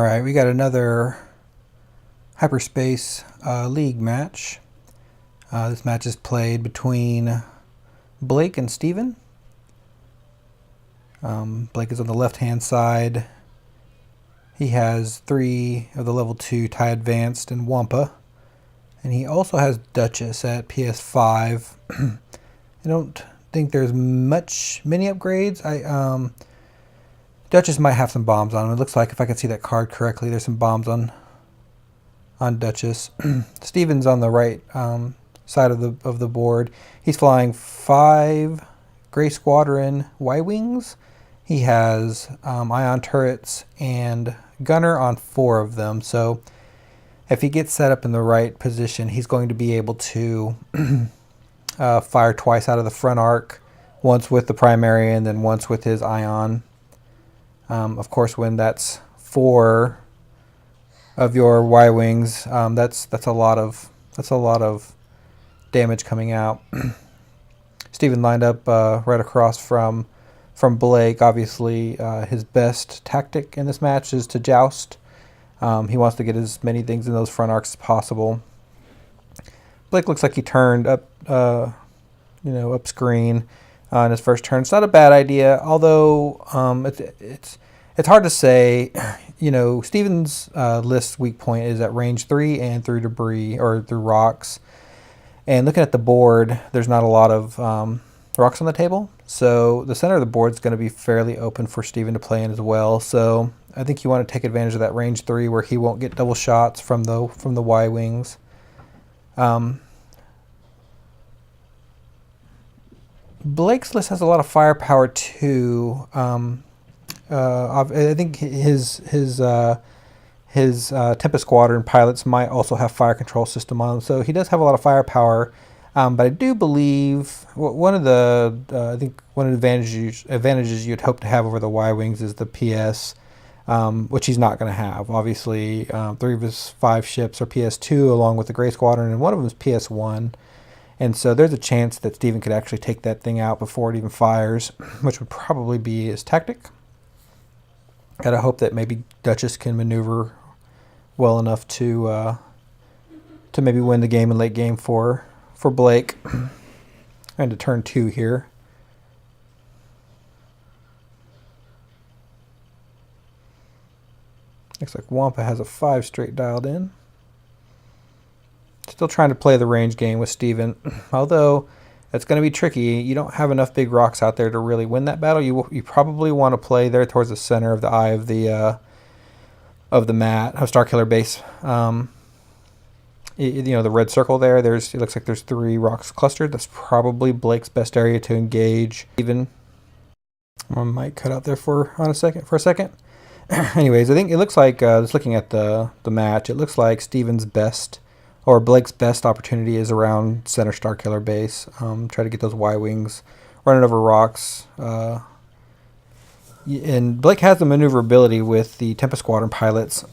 All right, we got another hyperspace league match. This match is played between Blake and Steven. Blake is on the left-hand side. He has 3 of the level 2 Thai Advanced and Wampa. And he also has Duchess at PS5. I don't think there's many upgrades. Duchess might have some bombs on him. It looks like, if I can see that card correctly, there's some bombs on Duchess. Steven's on the right side of the board. He's flying 5 Gray Squadron Ywings. He has ion turrets and gunner on 4 of them. So if he gets set up in the right position, he's going to be able to fire twice out of the front arc, once with the primary and then once with his ion. Of course, when that's 4 of your Y-wings, that's a lot of damage coming out. Steven lined up right across from Blake. Obviously, his best tactic in this match is to joust. He wants to get as many things in those front arcs as possible. Blake looks like he turned up, up screen on his first turn. It's not a bad idea, although it's hard to say. Steven's list weak point is at range 3 and through debris or through rocks. And looking at the board, there's not a lot of rocks on the table, so the center of the board is going to be fairly open for Steven to play in as well. So I think you want to take advantage of that range 3 where he won't get double shots from the Y-wings. Blake's list has a lot of firepower too. I think his Tempest Squadron pilots might also have fire control system on them, so he does have a lot of firepower. But I do believe one of the advantages you'd hope to have over the Y-wings is the PS, which he's not going to have. Obviously, 3 of his 5 ships are PS2 along with the Gray Squadron, and one of them is PS1. And so there's a chance that Steven could actually take that thing out before it even fires, which would probably be his tactic. Gotta hope that maybe Duchess can maneuver well enough to maybe win the game in late game for Blake. And to turn 2 here. Looks like Wampa has a 5 straight dialed in. Still trying to play the range game with Steven, although it's going to be tricky. You don't have enough big rocks out there to really win that battle. You probably want to play there towards the center of the eye of the mat, of Starkiller base. The red circle there. It looks like there's 3 rocks clustered. That's probably Blake's best area to engage. Even I might cut out there for a second. Anyways, I think it looks like just looking at the match, it looks like Steven's best, or Blake's best opportunity is around center Starkiller base. Try to get those Y-wings running over rocks. And Blake has the maneuverability with the Tempest Squadron pilots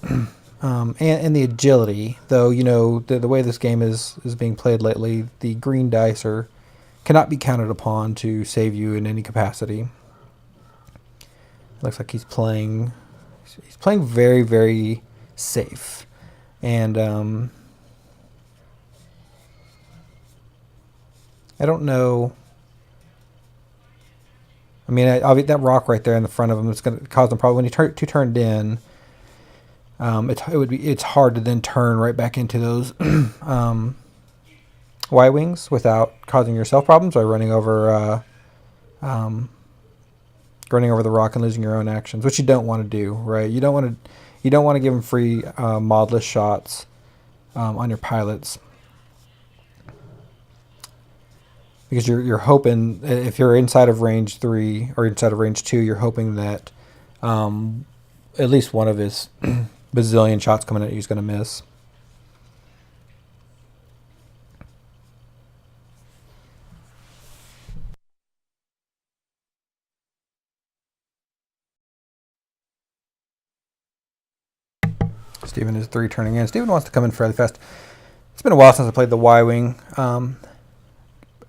and the agility. Though, the way this game is being played lately, the green dice cannot be counted upon to save you in any capacity. Looks like he's playing very, very safe. And I don't know. I mean, that rock right there in the front of him is going to cause him problem. When you turned in, it's hard to then turn right back into those Y-wings without causing yourself problems by running over the rock and losing your own actions, which you don't want to do, right? You don't want to give him free modless shots on your pilots. Because you're hoping, if you're inside of range 3 or inside of range 2, you're hoping that at least one of his bazillion shots coming at you is going to miss. Steven is 3 turning in. Steven wants to come in fairly fast. It's been a while since I played the Y-wing.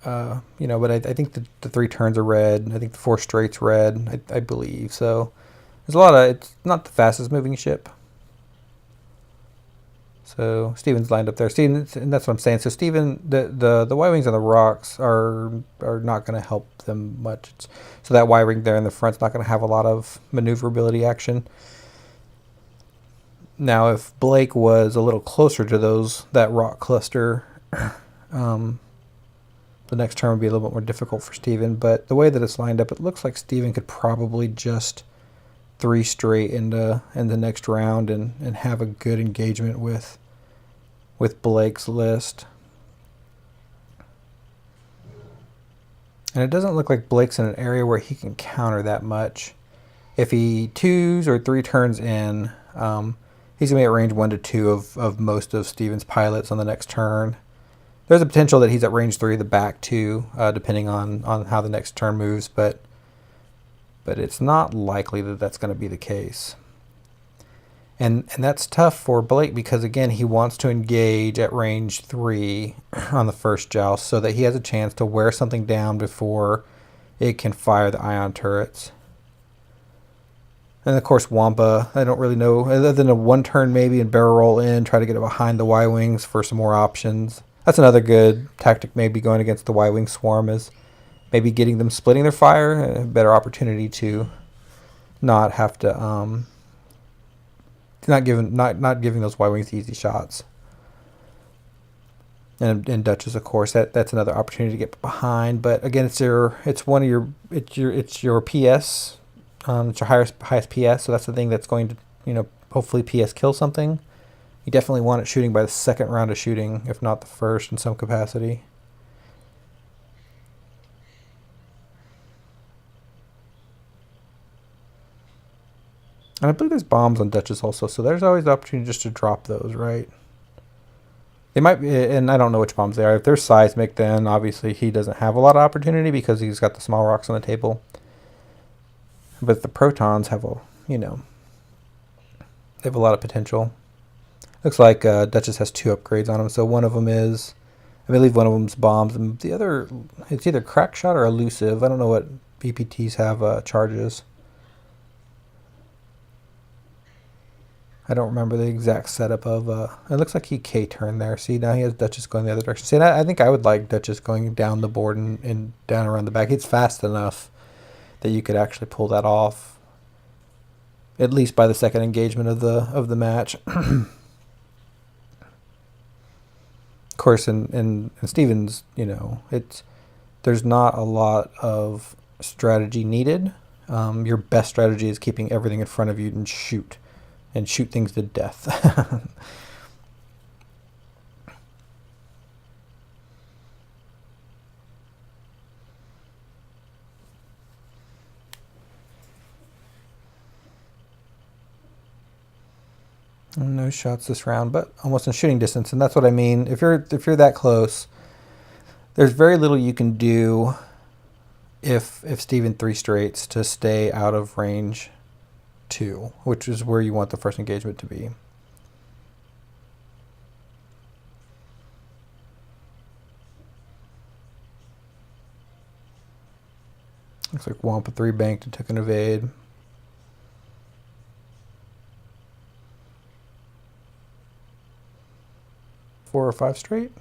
But I think the 3 turns are red. I think the 4 straight's red, I believe. So there's a lot of, it's not the fastest moving ship, So Steven's lined up there. Steven, and that's what I'm saying. So Steven, the Y-wings on the rocks are not going to help them much. So that Y-wing there in the front's not going to have a lot of maneuverability action. Now, if Blake was a little closer to that rock cluster, the next turn would be a little bit more difficult for Steven. But the way that it's lined up, it looks like Steven could probably just 3 straight in the next round and have a good engagement with Blake's list. And it doesn't look like Blake's in an area where he can counter that much. If he 2s or 3 turns in, he's going to be at range 1 to 2 of most of Steven's pilots on the next turn. There's a potential that he's at range 3 of the back too, depending on how the next turn moves, but it's not likely that that's going to be the case. And that's tough for Blake because, again, he wants to engage at range 3 on the first joust so that he has a chance to wear something down before it can fire the ion turrets. And, of course, Wampa, I don't really know, other than a 1 turn maybe and barrel roll in, try to get it behind the Y-wings for some more options. That's another good tactic maybe going against the Y-wing swarm is maybe getting them splitting their fire, a better opportunity to not have to not giving those Y-wings easy shots. And Duchess, of course, that's another opportunity to get behind. But again, it's your PS, it's your highest PS. So that's the thing that's going to hopefully PS kill something. You definitely want it shooting by the second round of shooting, if not the first in some capacity. And I believe there's bombs on Duchess also, so there's always the opportunity just to drop those, right? They might be, and I don't know which bombs they are. If they're seismic, then obviously he doesn't have a lot of opportunity because he's got the small rocks on the table. But the protons have they have a lot of potential. Looks like Duchess has 2 upgrades on them, so one of them is, I believe one of them's bombs, and the other, it's either crack shot or elusive. I don't know what BPTs have charges. I don't remember the exact setup of, it looks like he K-turned there. See, now he has Duchess going the other direction. See, I think I would like Duchess going down the board and down around the back. It's fast enough that you could actually pull that off, at least by the second engagement of the match. Of course, in Steven's, there's not a lot of strategy needed. Your best strategy is keeping everything in front of you and shoot things to death. No shots this round, but almost in shooting distance, and that's what I mean. If you're that close, there's very little you can do if Steven 3 straights to stay out of range 2, which is where you want the first engagement to be. Looks like Wampa 3 banked and took an evade. Four or 5 straight.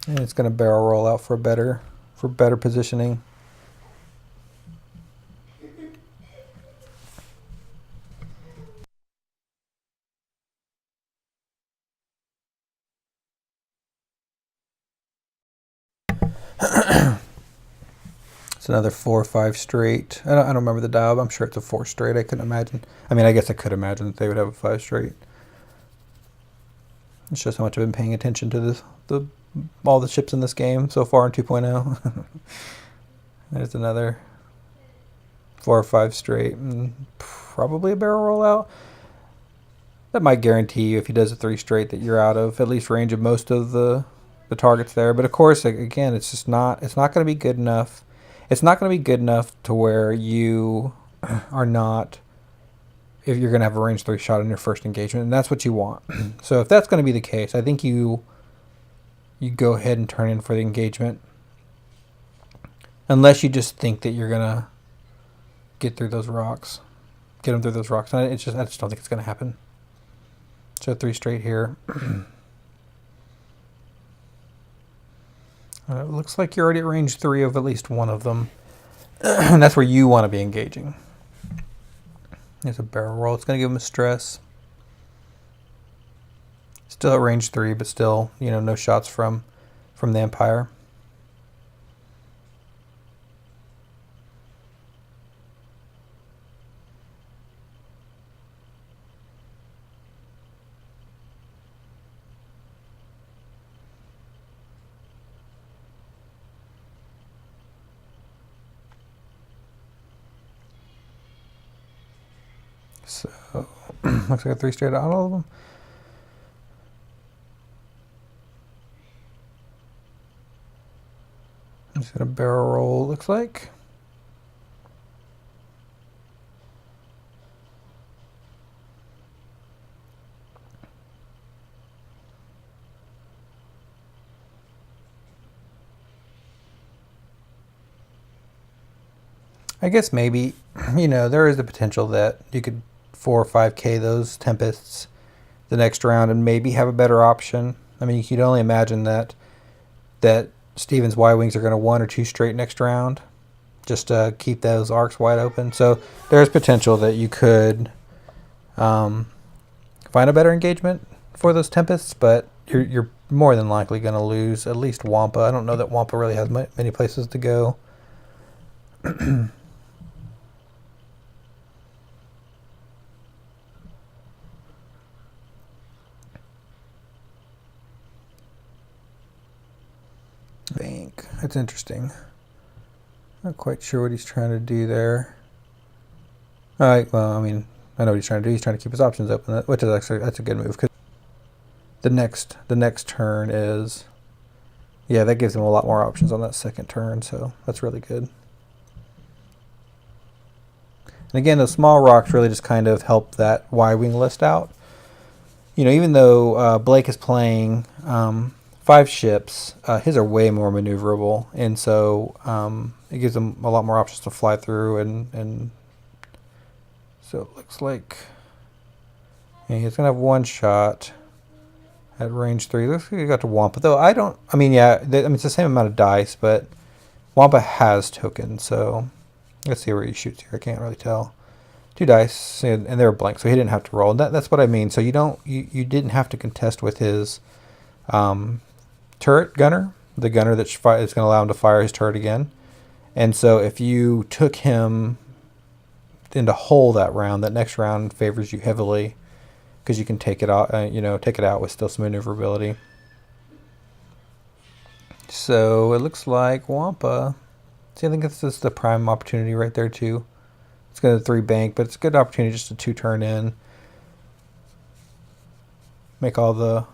And it's going to barrel roll out for better positioning. It's another 4 or 5 straight. I don't remember the dial, but I'm sure it's a 4 straight. I couldn't imagine. I mean, I guess I could imagine that they would have a 5 straight. It shows how much I've been paying attention to all the ships in this game so far in 2.0. There's another 4 or 5 straight, and probably a barrel rollout. That might guarantee you, if he does a 3 straight, that you're out of at least range of most of the targets there. But of course, again, it's just not. It's not going to be good enough. It's not going to be good enough to where you are not, if you're going to have a range 3 shot in your first engagement, and that's what you want. So if that's going to be the case, I think you go ahead and turn in for the engagement. Unless you just think that you're going to get through those rocks. Get him through those rocks. And I just don't think it's going to happen. So 3 straight here. It looks like you're already at range 3 of at least one of them. And that's where you want to be engaging. There's a barrel roll. It's going to give him a stress. Still at range 3, but still, you know, no shots from the Empire. So, looks like a 3 straight out all of them. Just got a barrel roll, looks like. I guess maybe, you know, there is the potential that you could 4 or 5K those Tempests the next round and maybe have a better option. I mean, you could only imagine that Steven's Y-Wings are going to 1 or 2 straight next round just to keep those arcs wide open. So there's potential that you could find a better engagement for those Tempests, but you're more than likely going to lose at least Wampa. I don't know that Wampa really has many places to go. Bank. That's interesting. Not quite sure what he's trying to do there. All right. Well, I mean, I know what he's trying to do. He's trying to keep his options open, which is actually that's a good move. Cause the next turn is, yeah, that gives him a lot more options on that second turn. So that's really good. And again, those small rocks really just kind of help that Y-Wing list out. You know, even though Blake is playing 5 ships, his are way more maneuverable, and so it gives them a lot more options to fly through, and so it looks like he's gonna have 1 shot at range 3. Looks like he got to Wampa, though I mean, yeah, it's the same amount of dice, but Wampa has tokens, so let's see where he shoots here. I can't really tell. 2 dice, and they're blank, so he didn't have to roll. That's what I mean. So you didn't have to contest with his turret gunner, the gunner that is going to allow him to fire his turret again. And so if you took him into hole that round, that next round favors you heavily because you can take it out, take it out with still some maneuverability. So it looks like Wampa. See, I think this is the prime opportunity right there too. It's going to 3 bank, but it's a good opportunity just to 2 turn in. Make all the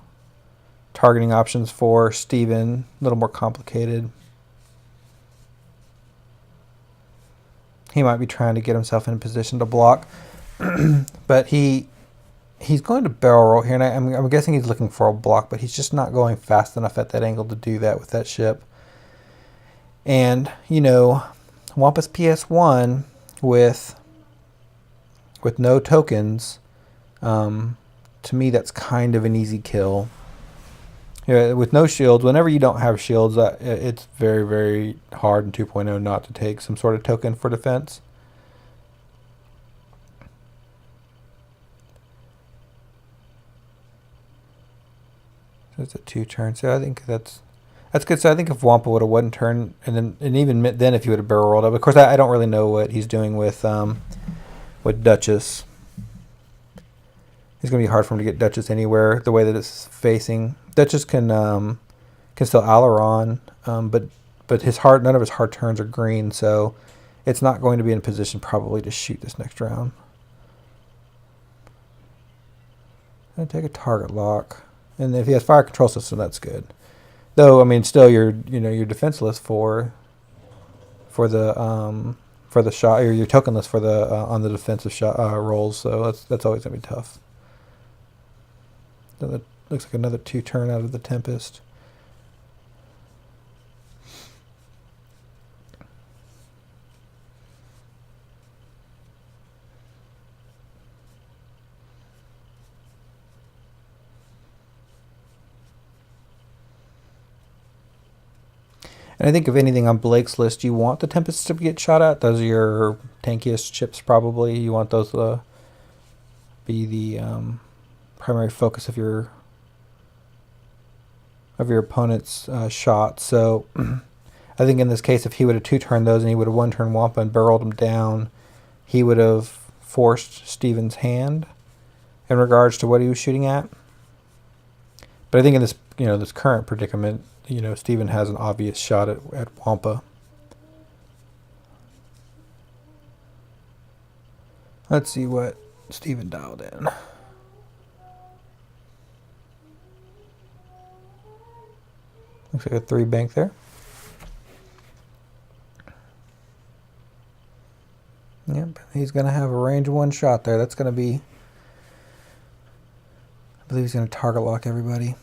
targeting options for Steven a little more complicated. He might be trying to get himself in a position to block, but he's going to barrel roll here, and I'm guessing he's looking for a block, but he's just not going fast enough at that angle to do that with that ship. And, you know, Wampa's PS1 with no tokens, to me that's kind of an easy kill. Yeah, with no shields, whenever you don't have shields, it's very, very hard in 2.0 not to take some sort of token for defense. So it's a 2 turn. So I think that's good. So I think if Wampa would have 1 turn, and even then if he would have barrel rolled up. Of course, I don't really know what he's doing with Duchess. It's going to be hard for him to get Duchess anywhere the way that it's facing. Duchess can still Aileron, but none of his hard turns are green, so it's not going to be in a position probably to shoot this next round. And take a target lock, and if he has fire control system, that's good. Though I mean, still you're defenseless for the shot, or you're tokenless for the on the defensive shot rolls. So that's always gonna be tough. That looks like another 2 turn out of the Tempest. And I think if anything on Blake's list, you want the Tempests to get shot at. Those are your tankiest ships probably. You want those to be the primary focus of your opponent's shot. So I think in this case, if he would have two-turned those and he would have one-turn Wampa and barreled him down, he would have forced Steven's hand in regards to what he was shooting at. But I think in this, this current predicament, Steven has an obvious shot at Wampa. Let's see what Steven dialed in. Looks like a 3 bank there. Yep, he's going to have a range 1 shot there. That's going to be... I believe he's going to target lock everybody.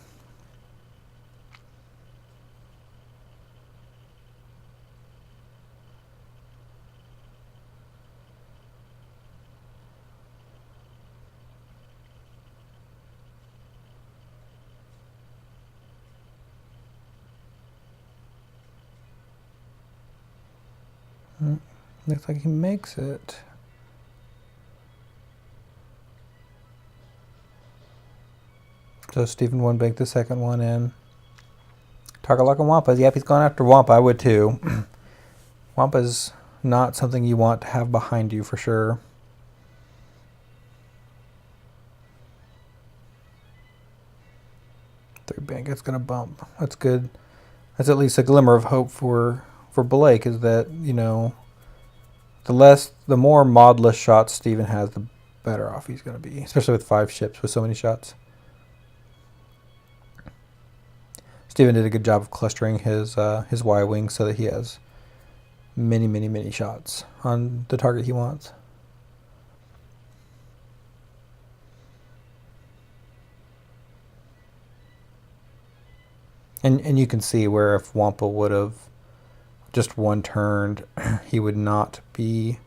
Looks like he makes it. So Steven 1 banked the second one in. Target lock on Wampa. Yep, he's going after Wampa. I would too. Wampa's not something you want to have behind you for sure. Third bank, it's going to bump. That's good. That's at least a glimmer of hope for Blake, is that, the more modless shots Steven has, the better off he's going to be, especially with 5 ships with so many shots. Steven did a good job of clustering his Ywing so that he has many, many, many shots on the target he wants. And you can see where if Wampa would have just one turned, he would not be...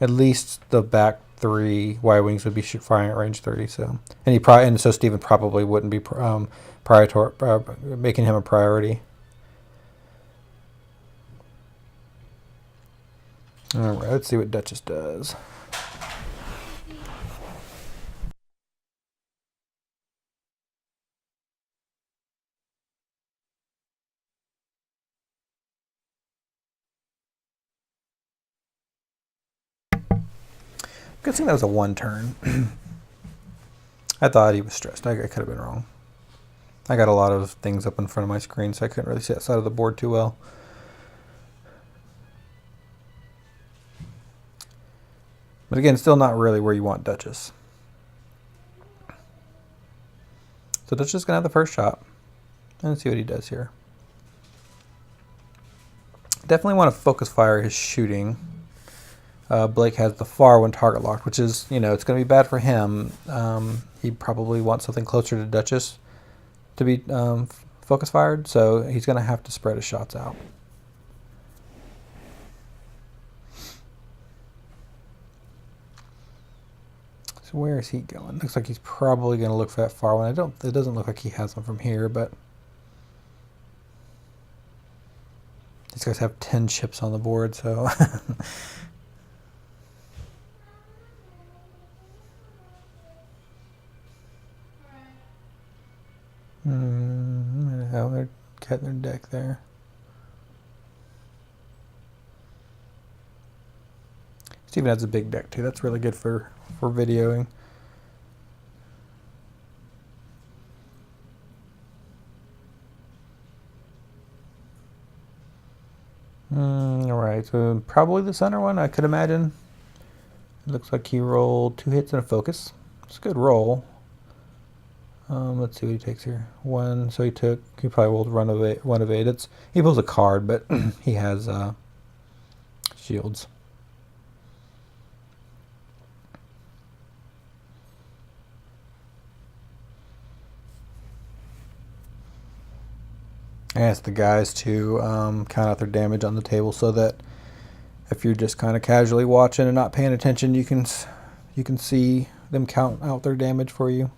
At least the back 3 Y-Wings would be firing at range 30. So, and so Steven probably wouldn't be making him a priority. All right, let's see what Duchess does. Good thing that was a 1 turn. I thought he was stressed. I could have been wrong. I got a lot of things up in front of my screen, so I couldn't really see that side of the board too well. But again, still not really where you want Duchess. So Duchess is going to have the first shot. Let's see what he does here. Definitely want to focus fire his shooting. Blake has the far one target locked, which is, it's going to be bad for him. He probably wants something closer to Duchess to be focus fired, so he's going to have to spread his shots out. So where is he going? Looks like he's probably going to look for that far one. It doesn't look like he has one from here, but these guys have 10 chips on the board, so they're cutting their deck there. Steven has a big deck too. That's really good for videoing. Alright, so probably the center one, I could imagine. It looks like he rolled 2 hits and a focus. It's a good roll. Let's see what he takes here. 1, so he probably rolled one of 8. He pulls a card, but he has shields. I asked the guys to count out their damage on the table so that if you're just kind of casually watching and not paying attention, you can see them count out their damage for you.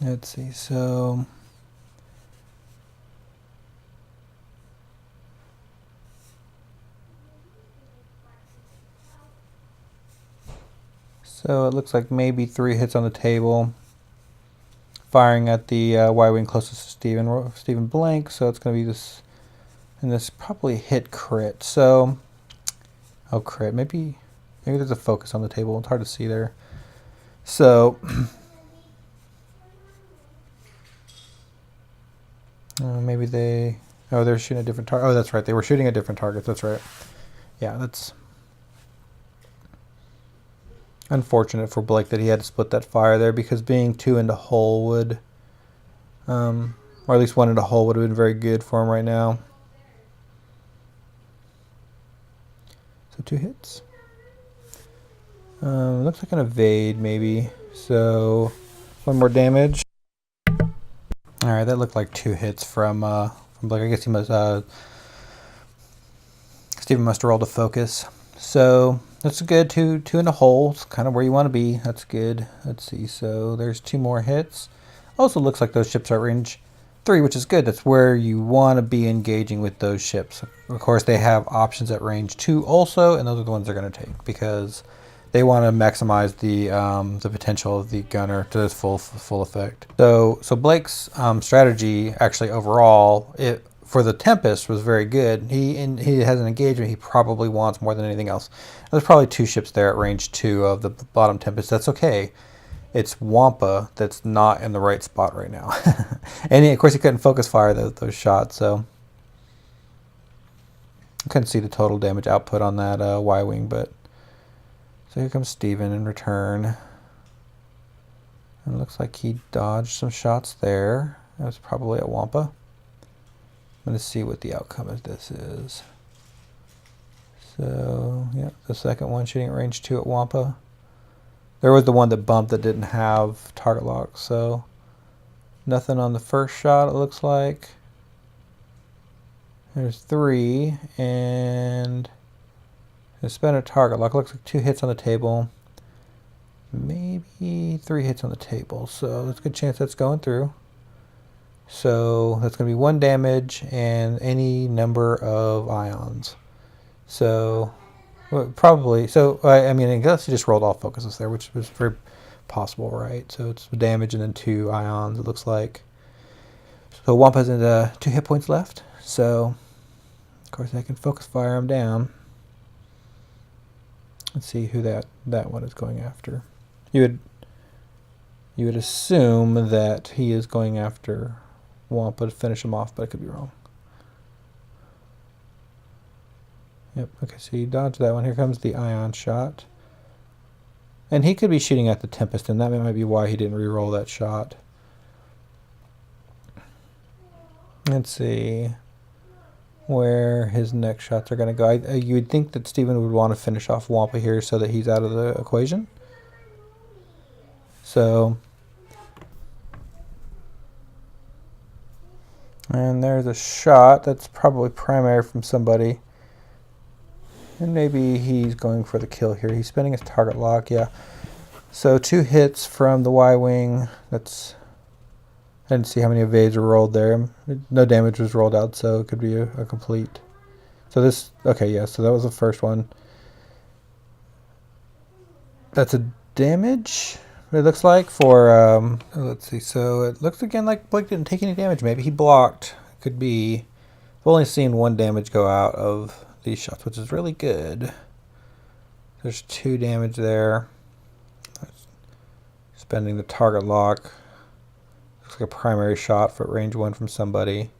Let's see, so it looks like maybe 3 hits on the table. Firing at the Ywing closest to Stephen blank, so it's going to be this, and this probably hit crit. So, oh crit, maybe there's a focus on the table. It's hard to see there. So, maybe they're shooting a different target. Oh, that's right, they were shooting at different targets. That's right. Yeah, that's unfortunate for Blake that he had to split that fire there, because being 2 into hole would, or at least 1 into hole would have been very good for him right now. So 2 hits. Looks like an evade maybe. So 1 more damage. All right, that looked like 2 hits from Blake. I guess he must. Stephen must have rolled a focus. So that's a good 2 in a hole. It's kind of where you want to be. That's good. Let's see. So there's 2 more hits. Also looks like those ships are at range 3, which is good. That's where you want to be engaging with those ships. Of course, they have options at range 2 also, and those are the ones they're going to take because they want to maximize the potential of the gunner to its full effect. So Blake's strategy actually overall, for the Tempest, was very good. He has an engagement he probably wants more than anything else. There's probably 2 ships there at range 2 of the bottom Tempest. That's okay. It's Wampa that's not in the right spot right now. And of course he couldn't focus fire those shots, so I couldn't see the total damage output on that Y-Wing, but so here comes Stephen in return. And it looks like he dodged some shots there. That was probably at Wampa. I'm going to see what the outcome of this is. So, yeah, the second one shooting at range 2 at Wampa. There was the one that bumped that didn't have target lock, so nothing on the first shot, it looks like. There's 3, and it's spent a target lock. Looks like 2 hits on the table. Maybe 3 hits on the table, so there's a good chance that's going through. So that's going to be 1 damage and any number of ions. So probably, so I mean, I guess he just rolled all focuses there, which was very possible, right? So it's damage and then 2 ions, it looks like. So Wampa's into 2 hit points left. So, of course, I can focus fire him down. Let's see who that one is going after. You would assume that he is going after Wampa to finish him off, but I could be wrong. Yep, okay, so you dodged that one. Here comes the ion shot. And he could be shooting at the Tempest, and that might be why he didn't re-roll that shot. Let's see where his next shots are going to go. You would think that Stephen would want to finish off Wampa here so that he's out of the equation. So, and there's a shot that's probably primary from somebody. And maybe he's going for the kill here. He's spending his target lock, yeah. So 2 hits from the Y-Wing. That's, I didn't see how many evades were rolled there. No damage was rolled out, so it could be a complete. So this, okay, yeah, so that was the first one. That's a damage, it looks like, for, let's see, so it looks again like Blake didn't take any damage. Maybe he blocked. Could be. I've only seen 1 damage go out of these shots, which is really good. There's 2 damage there. Spending the target lock. Looks like a primary shot for range 1 from somebody.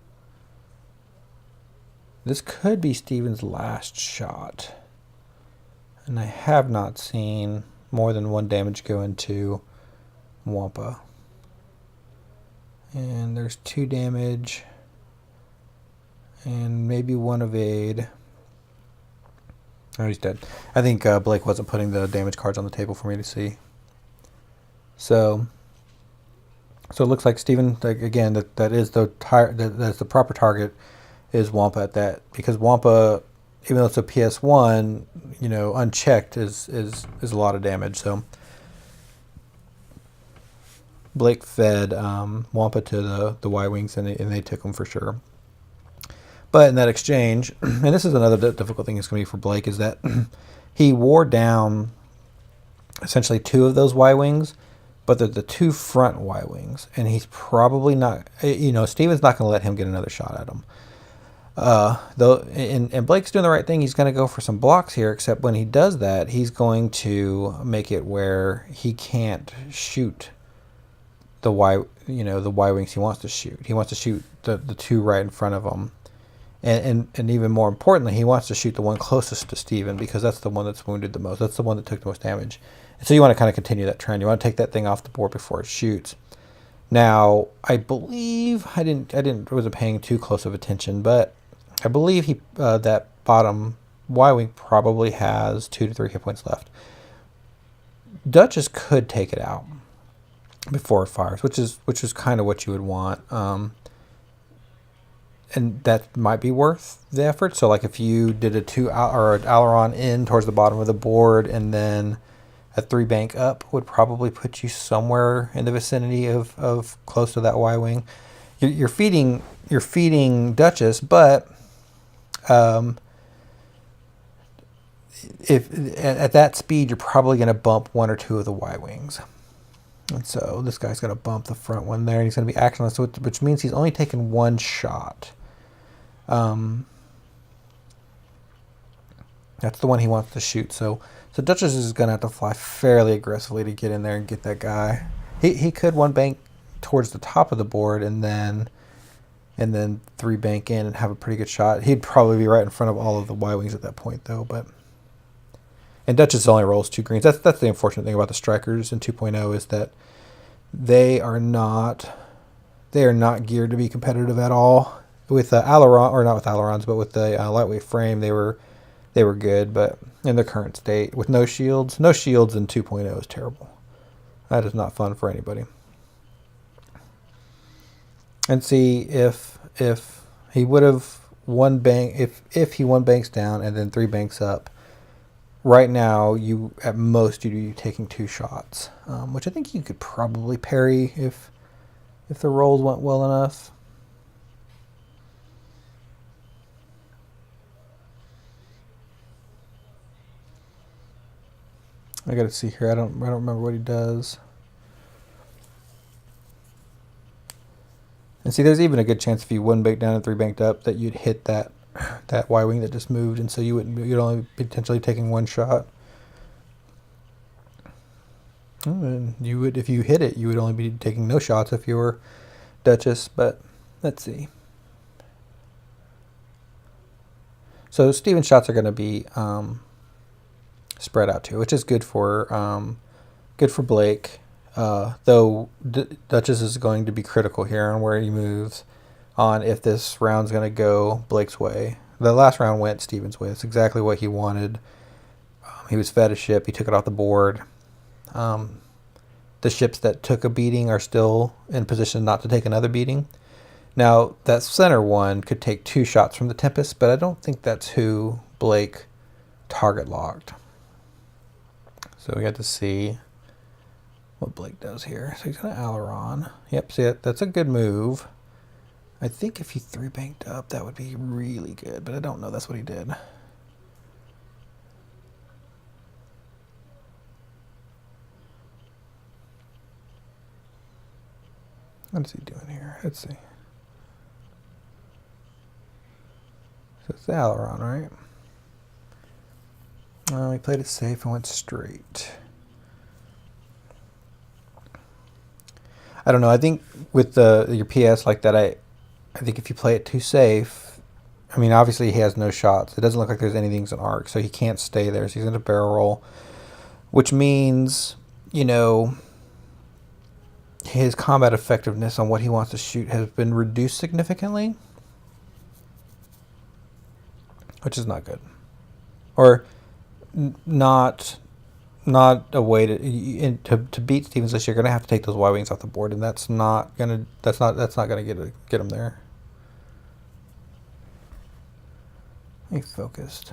This could be Stephen's last shot. And I have not seen more than 1 damage go into Wampa. And there's 2 damage. And maybe 1 evade. Oh, he's dead. I think Blake wasn't putting the damage cards on the table for me to see. So it looks like Stephen, again, that is that's the proper target is Wampa at that, because Wampa, even though it's a PS1, unchecked is a lot of damage. So Blake fed Wampa to the Y-Wings, and they took them for sure. But in that exchange, and this is another difficult thing it's going to be for Blake, is that he wore down essentially 2 of those Y-Wings, but they're the 2 front Y-Wings, and he's probably not, Steven's not going to let him get another shot at him. Though, and Blake's doing the right thing. He's going to go for some blocks here, except when he does that, he's going to make it where he can't shoot the Y-Wings he wants to shoot. He wants to shoot the 2 right in front of him. And even more importantly, he wants to shoot the one closest to Steven, because that's the one that's wounded the most. That's the one that took the most damage. And so you want to kind of continue that trend. You want to take that thing off the board before it shoots. Now, I believe I wasn't paying too close of attention, but I believe that bottom Y-Wing probably has 2 to 3 hit points left. Duchess could take it out before it fires, which is kind of what you would want. And that might be worth the effort. So like if you did a 2 or an aileron in towards the bottom of the board, and then a 3 bank up would probably put you somewhere in the vicinity of close to that Y-Wing. You're feeding Duchess, but if at that speed, you're probably going to bump 1 or 2 of the Y-Wings. And so this guy's going to bump the front one there, and he's going to be actionless, which means he's only taken 1 shot. That's the one he wants to shoot. So Duchess is going to have to fly fairly aggressively to get in there and get that guy. He could 1 bank towards the top of the board and then 3 bank in and have a pretty good shot. He'd probably be right in front of all of the Y-Wings at that point, though. And Duchess only rolls 2 greens. That's the unfortunate thing about the strikers in 2.0, is that they are not geared to be competitive at all. With aileron, or not with ailerons, but with the lightweight frame, they were good. But in their current state, with no shields in 2.0 is terrible. That is not fun for anybody. And see if he would have 1 bank, if he 1 banks down and then 3 banks up. Right now, at most you'd be taking 2 shots, which I think you could probably parry if the rolls went well enough. I got to see here. I don't remember what he does. And see, there's even a good chance if you 1 banked down and 3 banked up that you'd hit that Y-Wing that just moved, and so you'd only be potentially taking 1 shot. And you would, if you hit it, you would only be taking no shots if you were Duchess. But let's see. So Steven's shots are going to be spread out too, which is good for Blake. Though Duchess is going to be critical here on where he moves on if this round's going to go Blake's way. The last round went Steven's way. That's exactly what he wanted. He was fed a ship. He took it off the board. The ships that took a beating are still in position not to take another beating. Now, that center one could take 2 shots from the Tempest, but I don't think that's who Blake target locked. So we got to see what Blake does here. So he's going to aileron. Yep, see, that's a good move. I think if he 3 banked up, that would be really good, but I don't know. That's what he did. What's he doing here? Let's see. So it's the aileron, right? He played it safe and went straight. I don't know. I think with your PS like that, I think if you play it too safe, I mean, obviously he has no shots. It doesn't look like there's anything in arc, so he can't stay there. So he's going to barrel roll, which means, his combat effectiveness on what he wants to shoot has been reduced significantly, which is not good, or not a way to beat Stevens this year. You're gonna have to take those Y-Wings off the board, and that's not gonna get him there. He focused.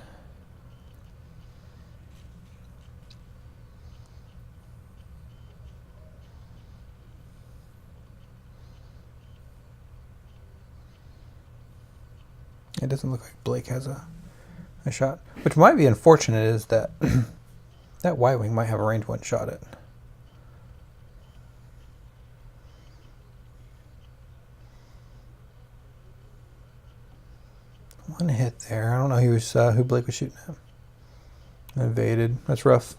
It doesn't look like Blake has a shot. Which might be unfortunate is that that Ywing might have a range one shot at. One hit there. I don't know who Blake was shooting at. Evaded. That's rough.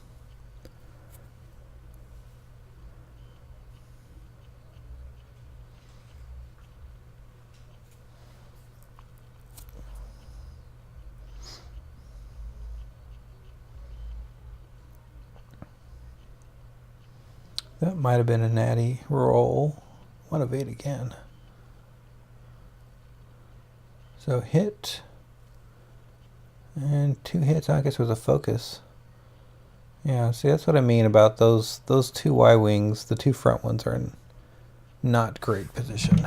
That might have been a natty roll. One evade again. So hit. And 2 hits, I guess, was a focus. Yeah, see, that's what I mean about those two Y-wings. The 2 front ones are in not great position.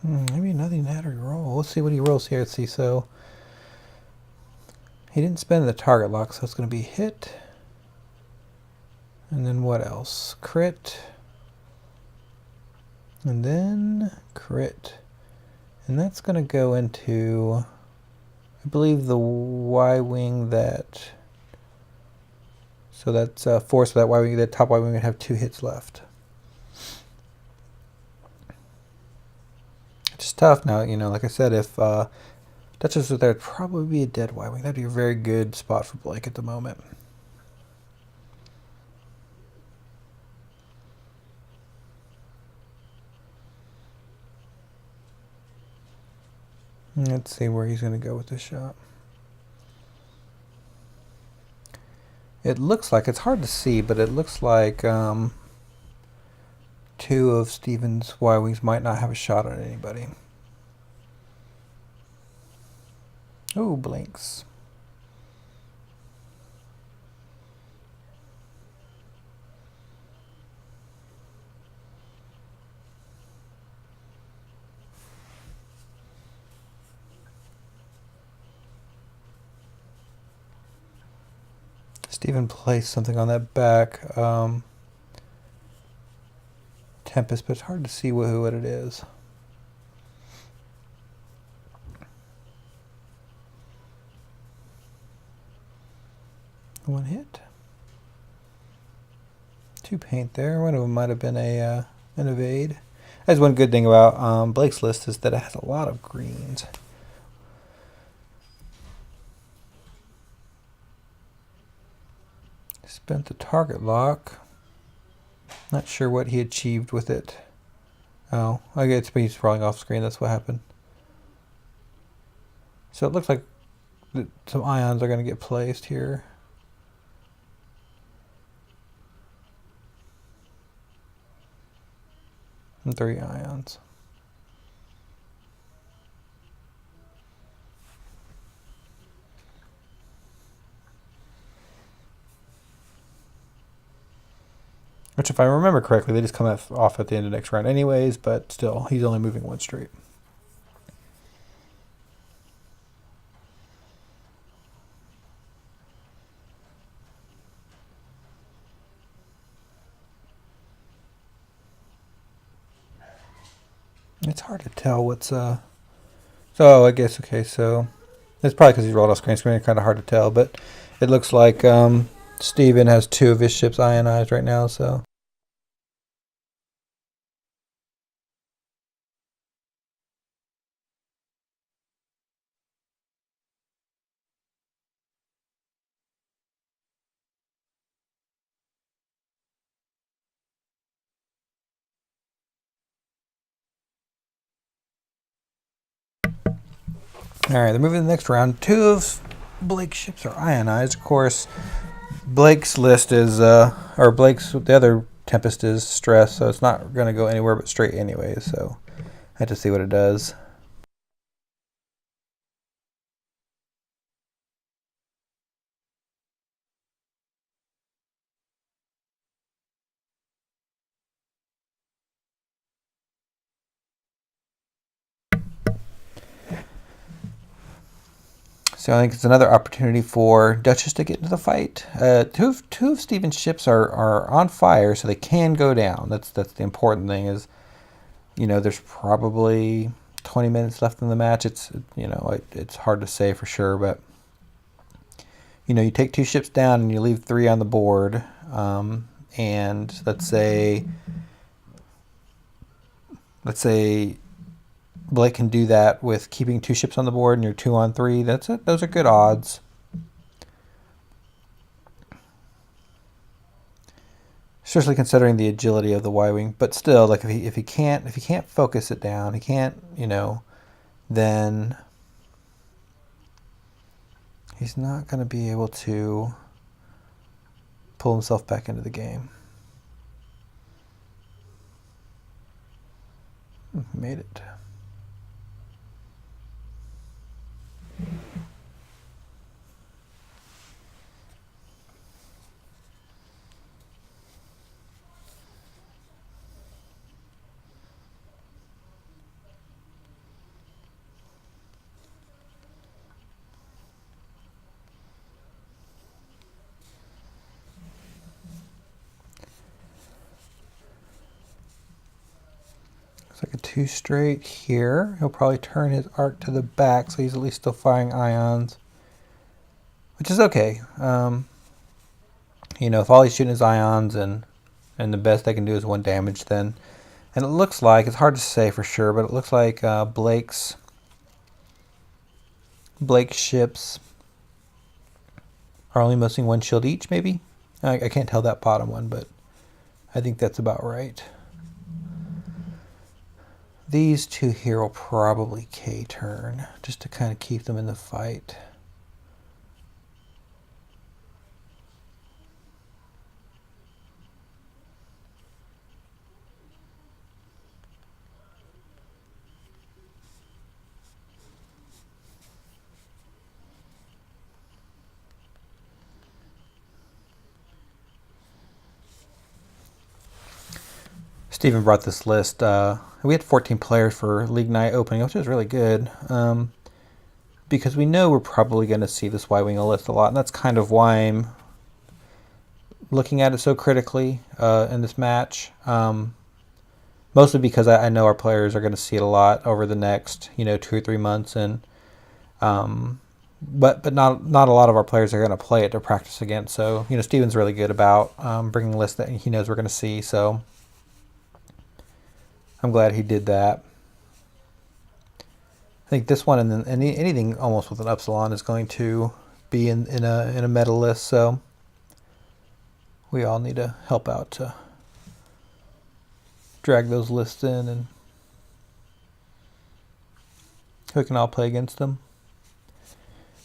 Maybe another natty roll. Let's see what he rolls here. Let's see, so he didn't spend the target lock, so it's going to be hit. And then what else? Crit. And then crit. And that's going to go into, I believe, the Y-wing that... So that's force for that Y-wing. That top Y-wing would have 2 hits left. It's tough now, you know, like I said, if Duchess was there, it'd probably be a dead Y-wing. That'd be a very good spot for Blake at the moment. Let's see where he's going to go with this shot. It looks like, it's hard to see, but it looks like 2 of Steven's Y-wings might not have a shot on anybody. Oh, blinks. Steven placed something on that back Tempest, but it's hard to see what it is. One hit. 2 paint there. One of them might have been an evade. That's one good thing about Blake's list is that it has a lot of greens. Spent the target lock. Not sure what he achieved with it. Oh, I guess he's falling off screen. That's what happened. So it looks like some ions are going to get placed here. And 3 ions. Which, if I remember correctly, they just come off at the end of next round anyways, but still, he's only moving 1 straight. It's hard to tell what's... So, I guess, okay, so... It's probably because he's rolled off screen, kind of hard to tell, but it looks like Steven has 2 of his ships ionized right now, so... Alright, they're moving to the next round. 2 of Blake's ships are ionized. Of course, Blake's list is, the other Tempest is stress, so it's not going to go anywhere but straight anyways, so I have to see what it does. So I think it's another opportunity for Duchess to get into the fight. Two of Steven's ships are on fire, so they can go down. That's the important thing. Is there's probably 20 minutes left in the match. It's hard to say for sure, but you take 2 ships down and you leave 3 on the board, and let's say Blake can do that with keeping 2 ships on the board and you're 2 on 3. That's it. Those are good odds. Especially considering the agility of the Ywing, but still, like if he can't focus it down, he can't, then he's not going to be able to pull himself back into the game. Made it. Looks like a 2 straight here. He'll probably turn his arc to the back, so he's at least still firing ions, which is okay. If all he's shooting is ions and the best they can do is 1 damage, then, and it looks like, it's hard to say for sure, but it looks like Blake's ships are only missing 1 shield each, maybe? I can't tell that bottom one, but I think that's about right. These 2 here will probably K-turn, just to kind of keep them in the fight. Steven brought this list. We had 14 players for League Night opening, which was really good, because we know we're probably going to see this Ywing list a lot, and that's kind of why I'm looking at it so critically in this match. Mostly because I know our players are going to see it a lot over the next 2 or 3 months, and but not a lot of our players are going to play it to practice against. So Steven's really good about bringing lists that he knows we're going to see. So I'm glad he did that. I think this one and then anything almost with an Upsilon is going to be in a meta list, so we all need to help out to drag those lists in, and we can all play against them.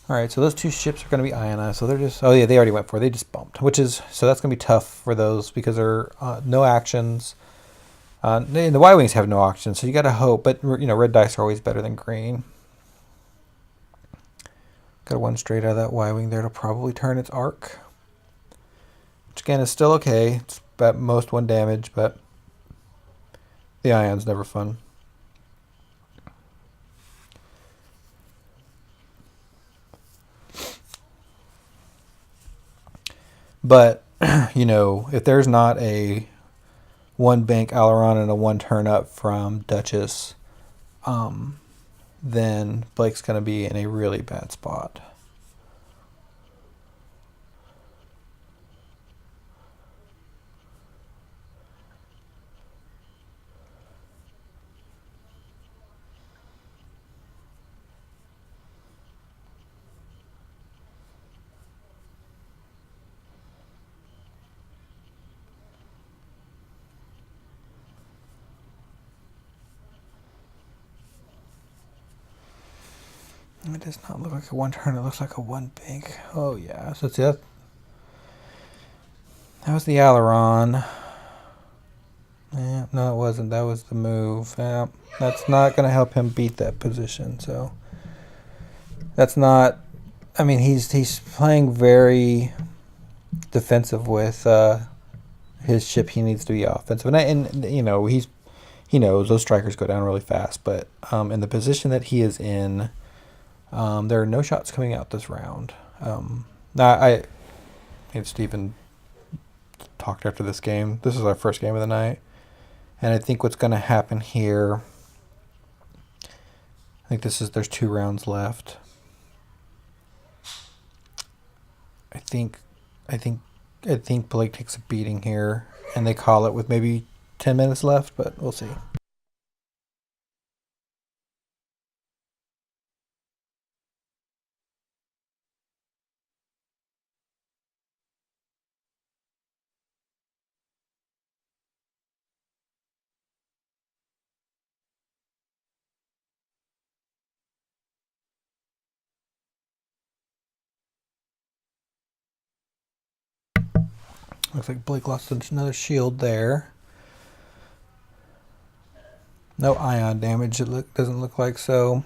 All right, so those 2 ships are going to be ionized, so they're just, oh yeah, they already went for it. They just bumped, so that's going to be tough for those because there are no actions. The Y-Wings have no actions, so you got to hope, but red dice are always better than green. Got 1 straight out of that Y-Wing there to probably turn its arc, which again is still okay. It's at most 1 damage, but the ion's never fun. But if there's not a 1 bank Aileron and a 1 turn up from Duchess, then Blake's going to be in a really bad spot. It does not look like a 1 turn. It looks like a 1 bank. Oh yeah, so that was the Aileron. Yeah, no, it wasn't. That was the move. Yeah, that's not going to help him beat that position. So that's not. I mean, he's playing very defensive with his ship. He needs to be offensive, and he knows those strikers go down really fast. But in the position that he is in, There are no shots coming out this round. I and Stephen talked after this game. This is our first game of the night. And I think what's going to happen here, I think there's 2 rounds left. I think Blake takes a beating here, and they call it with maybe 10 minutes left, but we'll see. Looks like Blake lost another shield there. No ion damage, doesn't look like so.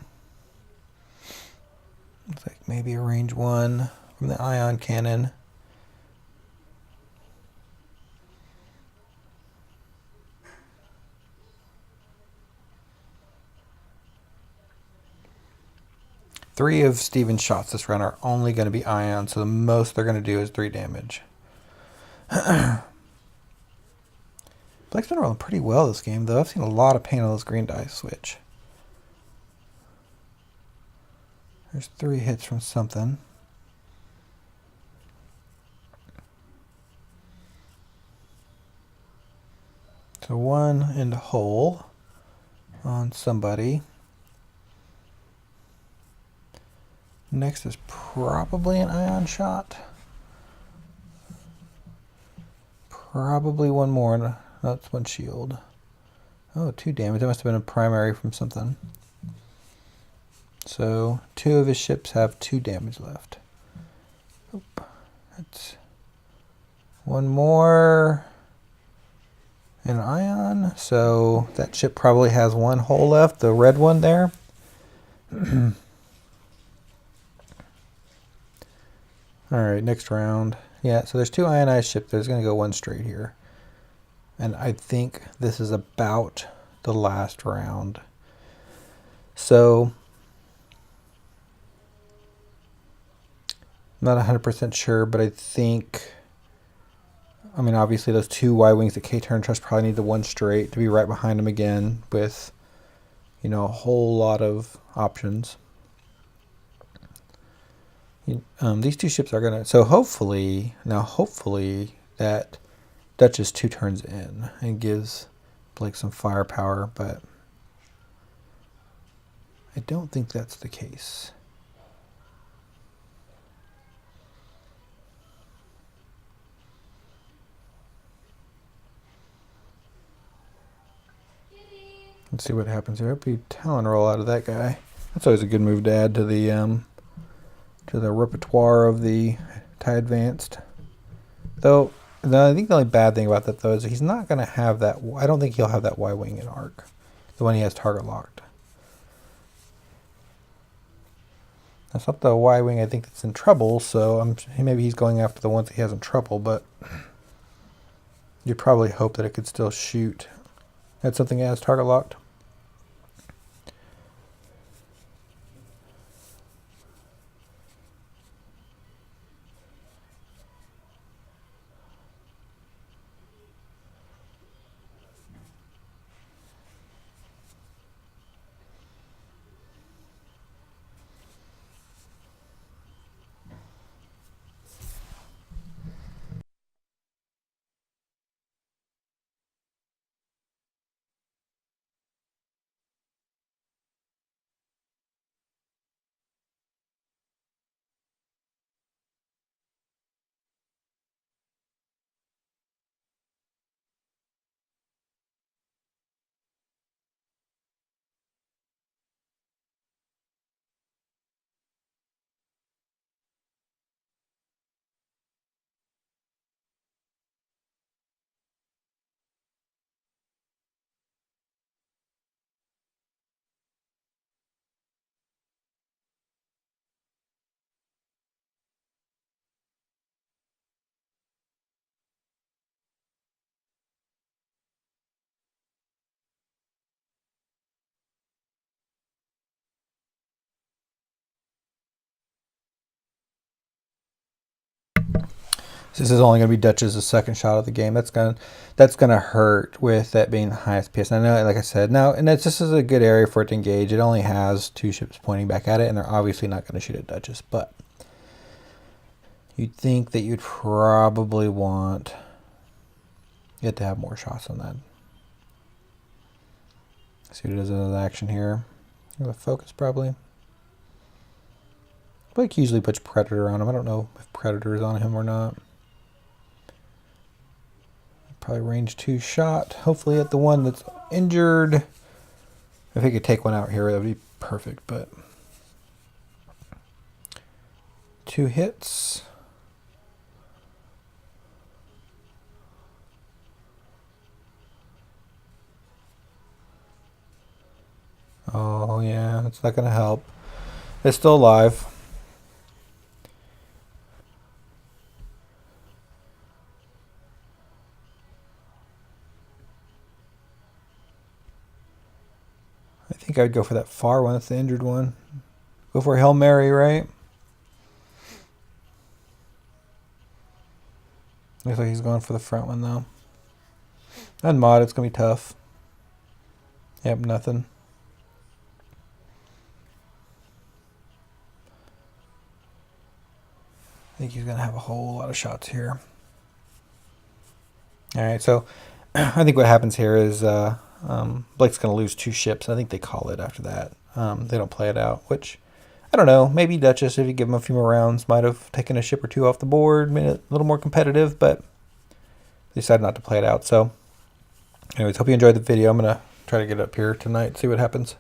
Looks like maybe a range 1 from the ion cannon. Three of Steven's shots this round are only going to be ion, so the most they're going to do is 3 damage. Blake's been rolling pretty well this game, though. I've seen a lot of pain on this green die switch. There's 3 hits from something. So 1 into hole on somebody. Next is probably an ion shot. Probably 1 more. That's 1 shield. Oh, 2 damage. That must have been a primary from something. So 2 of his ships have 2 damage left. Oop. That's 1 more. An ion. So that ship probably has 1 hole left. The red one there. Alright, next round. Yeah, so there's 2 ionized ships. There's going to go 1 straight here. And I think this is about the last round. So, I'm not 100% sure, but I think, I mean, obviously those 2 Ywings that K-Turn Trust probably need the 1 straight to be right behind him again with, you know, a whole lot of options. These 2 ships are going to, so hopefully that Duchess 2 turns in and gives Blake some firepower, but I don't think that's the case. Let's see what happens here. I hope you talon roll out of that guy. That's always a good move to add to the repertoire of the TIE Advanced. Though, I think the only bad thing about that, though, is he's not going to have that. I don't think he'll have that Y-Wing in arc. The one he has target locked. That's not the Y-Wing I think that's in trouble, so maybe he's going after the ones that he has in trouble, but you'd probably hope that it could still shoot at something that has target locked. This is only going to be Dutch's second shot of the game. That's gonna hurt with that being the highest pace. And I know, like I said, now, and this is a good area for it to engage. It only has 2 ships pointing back at it, and they're obviously not going to shoot at Duchess. But you'd think that you'd probably want it to have more shots on that. See what it does in the action here. The focus probably. Blake usually puts Predator on him. I don't know if Predator is on him or not. Probably range 2 shot. Hopefully at the one that's injured. If he could take one out here, that would be perfect. But 2 hits. Oh yeah, it's not going to help. It's still alive. I think I'd go for that far one. That's the injured one. Go for a Hail Mary, right? Looks like he's going for the front one, though. Unmod, it's going to be tough. Yep, nothing. I think he's going to have a whole lot of shots here. All right, so I think what happens here is Blake's going to lose 2 ships. I think they call it after that. They don't play it out, which, I don't know. Maybe Duchess, if you give him a few more rounds, might have taken a ship or 2 off the board, made it a little more competitive, but they decided not to play it out. So anyways, hope you enjoyed the video. I'm going to try to get it up here tonight, see what happens.